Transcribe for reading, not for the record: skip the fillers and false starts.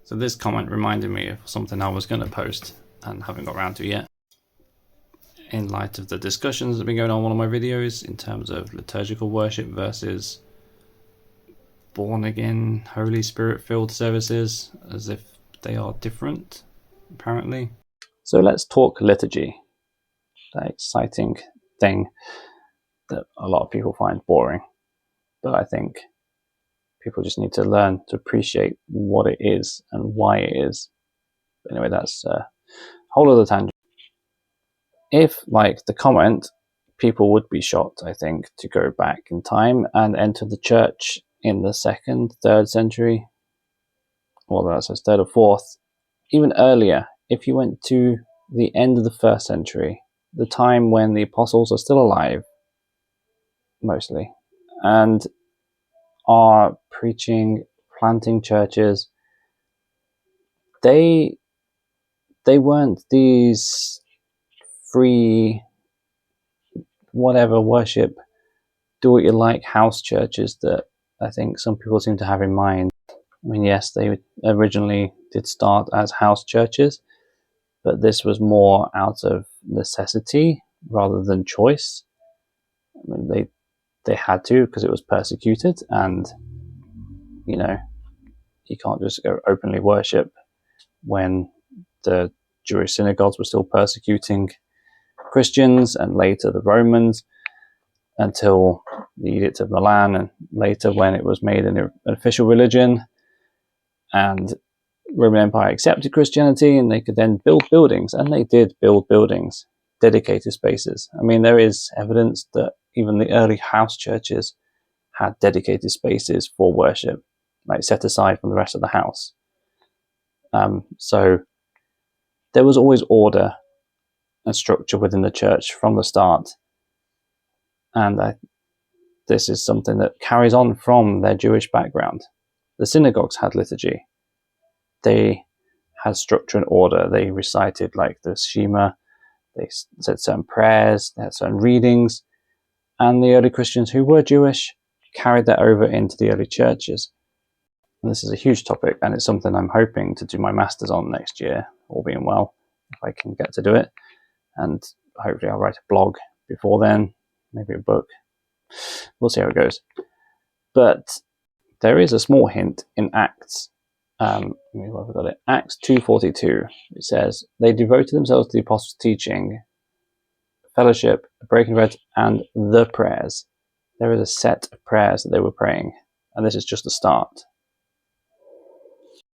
So this comment reminded me of something I was going to post and haven't got around to yet. In light of the discussions that have been going on in one of my videos in terms of liturgical worship versus born again, Holy Spirit filled services, as if they are different, apparently. So let's talk liturgy, that exciting thing that a lot of people find boring. But I think people just need to learn to appreciate what it is and why it is. But anyway, that's a whole other tangent. If, like the comment, people would be shocked, I think, to go back in time and enter the church in the 2nd, 3rd century, well, that's 3rd or 4th, even earlier, if you went to the end of the 1st century, the time when the apostles are still alive, mostly, and are preaching, planting churches, they weren't these free, whatever worship, do-what-you-like house churches that I think some people seem to have in mind. I mean, yes, they originally did start as house churches, but this was more out of necessity rather than choice. I mean, they had to because it was persecuted, and you know, you can't just go openly worship when the Jewish synagogues were still persecuting Christians, and later the Romans, until the Edict of Milan, and later when it was made an official religion and Roman Empire accepted Christianity, and they could then build buildings, and they did build buildings, dedicated spaces. I mean, there is evidence that even the early house churches had dedicated spaces for worship, like set aside from the rest of the house. So there was always order and structure within the church from the start. And this is something that carries on from their Jewish background. The synagogues had liturgy. They had structure and order. They recited like the Shema. They said certain prayers. They had certain readings. And the early Christians who were Jewish carried that over into the early churches. And this is a huge topic, and it's something I'm hoping to do my master's on next year, all being well, if I can get to do it. And hopefully I'll write a blog before then, maybe a book. We'll see how it goes. But there is a small hint in Acts. Where have I got it? Acts 2:42. It says, they devoted themselves to the apostles' teaching, fellowship, breaking bread, and the prayers. There is a set of prayers that they were praying, and this is just the start.